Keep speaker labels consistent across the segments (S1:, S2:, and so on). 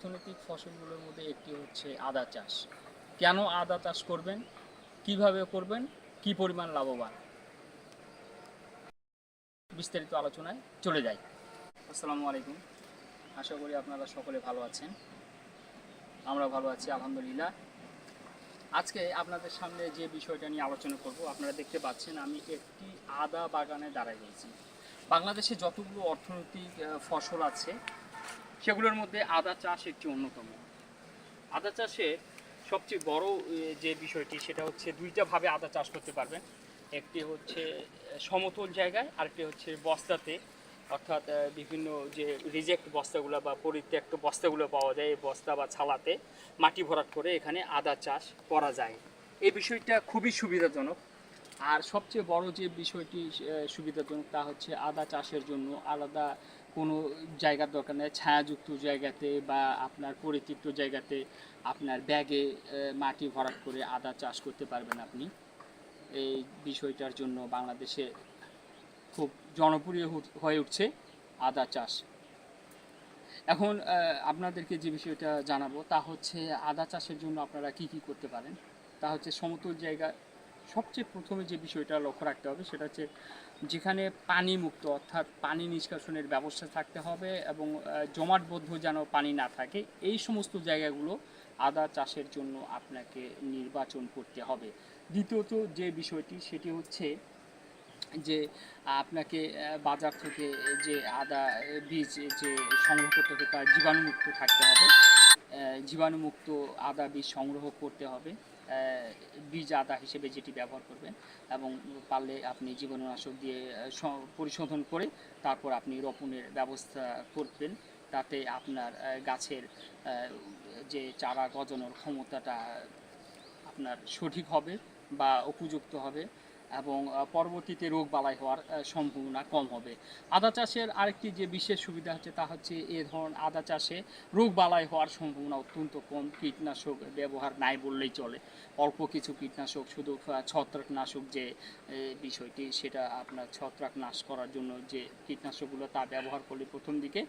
S1: অর্থনৈতিক ফসলগুলোর মধ্যে একটি হচ্ছে আদা চাষ। কেন আদা চাষ করবেন, কিভাবে করবেন, কি পরিমাণ লাভবান, বিস্তারিত আলোচনায় চলে যাই। আসসালামু আলাইকুম, আশা করি আপনারা সকলে ভালো আছেন। আমরা ভালো আছি আলহামদুলিল্লাহ। আজকে আপনাদের সামনে যে বিষয়টা নিয়ে আলোচনা করব, আপনারা দেখতে পাচ্ছেন আমি একটি আদা বাগানে দাঁড়ায় রয়েছি। বাংলাদেশে যতগুলো অর্থনৈতিক ফসল আছে সেগুলোর মধ্যে আদা চাষ একটি অন্যতম। আদা চাষে সবচেয়ে বড় যে বিষয়টি সেটা হচ্ছে দুইটা ভাবে আদা চাষ করতে পারবেন। একটি হচ্ছে সমতল জায়গায়, আরেকটি হচ্ছে বস্তাতে, অর্থাৎ বিভিন্ন যে রিজেক্ট বস্তাগুলো বা পরিত্যক্ত বস্তাগুলো পাওয়া যায়, এই বস্তা বা ছালাতে মাটি ভরাট করে এখানে আদা চাষ করা যায়। এই বিষয়টা খুবই সুবিধাজনক। আর সবচেয়ে বড় যে বিষয়টি সুবিধাজনক তা হচ্ছে আদা চাষের জন্য আলাদা কোনো জায়গার দরকার নেই। ছায়াযুক্ত জায়গাতে বা আপনার পরিত্যক্ত জায়গাতে আপনার ব্যাগে মাটি ভরাট করে আদা চাষ করতে পারবেন আপনি। এই বিষয়টার জন্য বাংলাদেশে খুব জনপ্রিয় হয়ে উঠছে আদা চাষ। এখন আপনাদেরকে যে বিষয়টা জানাবো তা হচ্ছে আদা চাষের জন্য আপনারা কি কি করতে পারেন। তা হচ্ছে সমতল জায়গা, সবচেয়ে প্রথমে যে বিষয়টা লক্ষ্য রাখতে হবে সেটা হচ্ছে যেখানে পানি মুক্ত, অর্থাৎ পানি নিষ্কাশনের ব্যবস্থা থাকতে হবে এবং জমাটবদ্ধ যেন পানি না থাকে, এই সমস্ত জায়গাগুলো আদা চাষের জন্য আপনাকে নির্বাচন করতে হবে। দ্বিতীয়ত যে বিষয়টি সেটি হচ্ছে যে আপনাকে বাজার থেকে যে আদা বীজ যে সংগ্রহ করতে হবে তা জীবাণুমুক্ত থাকতে হবে। জীবাণুমুক্ত আদা বীজ সংগ্রহ করতে হবে, বীজ আদা হিসেবে যেটি ব্যবহার করবেন, এবং পারলে আপনি জীবাণুনাশক দিয়ে পরিশোধন করে তারপর আপনি রোপণের ব্যবস্থা করবেন। তাতে আপনার গাছের যে চারা গজানোর ক্ষমতাটা আপনার সঠিক হবে বা উপযুক্ত হবে এবং পরবর্তীতে রোগ বালাই হওয়ার সম্ভাবনা কম হবে। আদা চাষের আরেকটি যে বিশেষ সুবিধা হচ্ছে তা হচ্ছে এ ধরনের আদা চাষে রোগ বালাই হওয়ার সম্ভাবনা অত্যন্ত কম। কীটনাশক ব্যবহার নাই বললেই চলে। অল্প কিছু কীটনাশক, শুধু ছত্রাকনাশক যে বিষয়টি সেটা আপনার ছত্রাক নাশ করার জন্য যে কীটনাশকগুলো তা ব্যবহার করলে প্রথম দিকে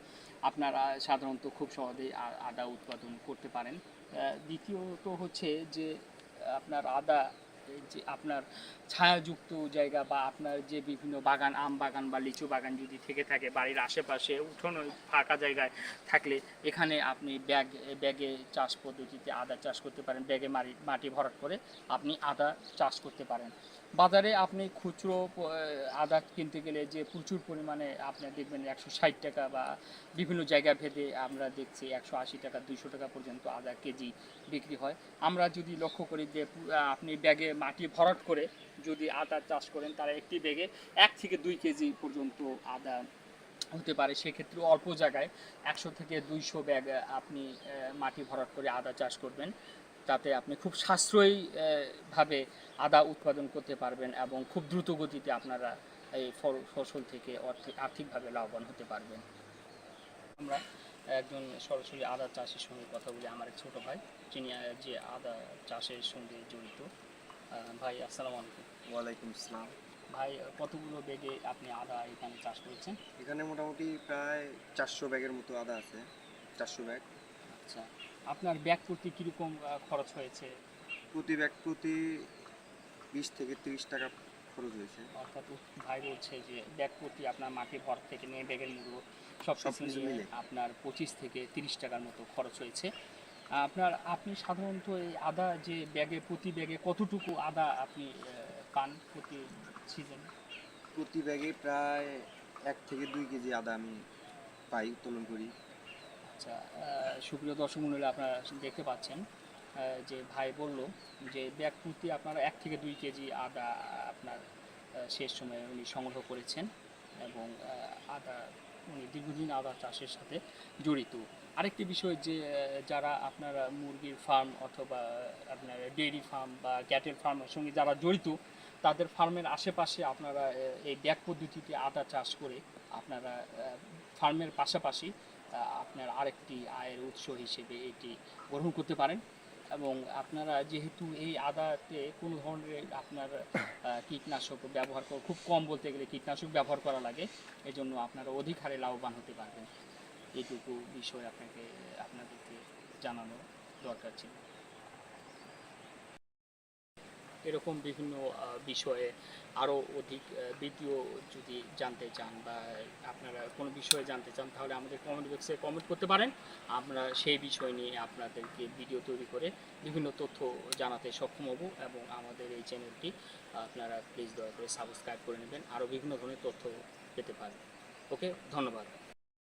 S1: আপনারা সাধারণত খুব সহজেই আদা উৎপাদন করতে পারেন। দ্বিতীয়ত হচ্ছে যে আপনার আদা যে আপনার ছায়াযুক্ত জায়গা বা আপনার যে বিভিন্ন বাগান, আম বাগান বা লিচু বাগান যদি থেকে থাকে বাড়ির আশেপাশে উঠোন ফাঁকা জায়গায় থাকলে এখানে আপনি ব্যাগে চাষ পদ্ধতিতে আদা চাষ করতে পারেন। ব্যাগে মাটি ভরাট করে আপনি আদা চাষ করতে পারেন। বাজারে আপনি খুচরো আদা কিনতে গেলে যে প্রচুর পরিমাণে আপনি দেখবেন 160 টাকা বা বিভিন্ন জায়গা ভেদে আমরা দেখছি 180 টাকা 200 টাকা পর্যন্ত আদা কেজি বিক্রি হয়। আমরা যদি লক্ষ্য করি যে আপনি ব্যাগে মাটি ভরাট করে যদি আদা চাষ করেন তাহলে একটি ব্যাগে 1 থেকে 2 কেজি পর্যন্ত আদা হতে পারে। সেক্ষেত্রে অল্প জায়গায় 100 থেকে 200 ব্যাগ আপনি মাটি ভরাট করে আদা চাষ করবেন। তাতে আপনি খুব সাশ্রয়ী ভাবে আদা উৎপাদন করতে পারবেন এবং খুব দ্রুত গতিতে আপনারা এই ফসল থেকে আর্থিকভাবে লাভবান হতে পারবেন। আমরা একজন সরাসরি আদা চাষের সঙ্গে কথা বলি, আমার এক ছোটো ভাই যিনি যে আদা চাষের সঙ্গে জড়িত। ভাই আসসালামু আলাইকুম।
S2: ওয়ালাইকুম আসসালাম।
S1: ভাই কতগুলো ব্যাগে আপনি আদা এখানে চাষ করেছেন?
S2: এখানে মোটামুটি প্রায় 400 ব্যাগের মতো আদা আছে, 400 ব্যাগ।
S1: আচ্ছা, আপনার ব্যাগ প্রতি কীরকম খরচ হয়েছে?
S2: প্রতি ব্যাগ প্রতি 20 থেকে 30 টাকা খরচ হয়েছে।
S1: অর্থাৎ ভাই বলছে যে ব্যাগ প্রতি আপনার মাটি ভর থেকে নিয়ে ব্যাগের মূল্য সব কিছু মিলে আপনার 25 থেকে 30 টাকার মতো খরচ হয়েছে। আপনি সাধারণত এই আদা যে ব্যাগে প্রতি ব্যাগে কতটুকু আদা আপনি পান প্রতি সিজনে?
S2: প্রতি ব্যাগে প্রায় 1 থেকে 2 কেজি আদা আমি পাই, উত্তোলন করি।
S1: আচ্ছা, সুপ্রিয় দর্শক মণ্ডলী, আপনারা দেখতে পাচ্ছেন যে ভাই বলল যে ব্যাগ প্রতি আপনারা 1 থেকে 2 কেজি আদা আপনার শেষ সময়ে উনি সংগ্রহ করেছেন এবং আদা উনি দীর্ঘদিন আদা চাষের সাথে জড়িত। আরেকটি বিষয় যে যারা আপনারা মুরগির ফার্ম অথবা আপনার ডেইরি ফার্ম বা ক্যাটেল ফার্মের সঙ্গে যারা জড়িত তাদের ফার্মের আশেপাশে আপনারা এই ব্যাগ পদ্ধতিতে আদা চাষ করে আপনারা ফার্মের পাশাপাশি আপনার আরেকটি আয়ের উৎস হিসেবে এটি গ্রহণ করতে পারেন। এবং আপনারা যেহেতু এই আদাতে কোনো ধরনের আপনার কীটনাশক ব্যবহার করা খুব কম, বলতে গেলে কীটনাশক ব্যবহার করা লাগে, এজন্য আপনারা অধিক হারে লাভবান হতে পারবেন। এইটুকু বিষয় আপনাদেরকে জানানো দরকার ছিল। এরকম বিভিন্ন বিষয়ে আরও অধিক ভিডিও যদি জানতে চান বা আপনারা কোনো বিষয়ে জানতে চান, তাহলে আমাদের কমেন্ট বক্সে কমেন্ট করতে পারেন। আমরা সেই বিষয় নিয়ে আপনাদেরকে ভিডিও তৈরি করে বিভিন্ন তথ্য জানাতে সক্ষম হব। এবং আমাদের এই চ্যানেলটি আপনারা প্লিজ দয়া করে সাবস্ক্রাইব করে নেবেন, আরও বিভিন্ন ধরনের তথ্য পেতে পারেন। ওকে, ধন্যবাদ।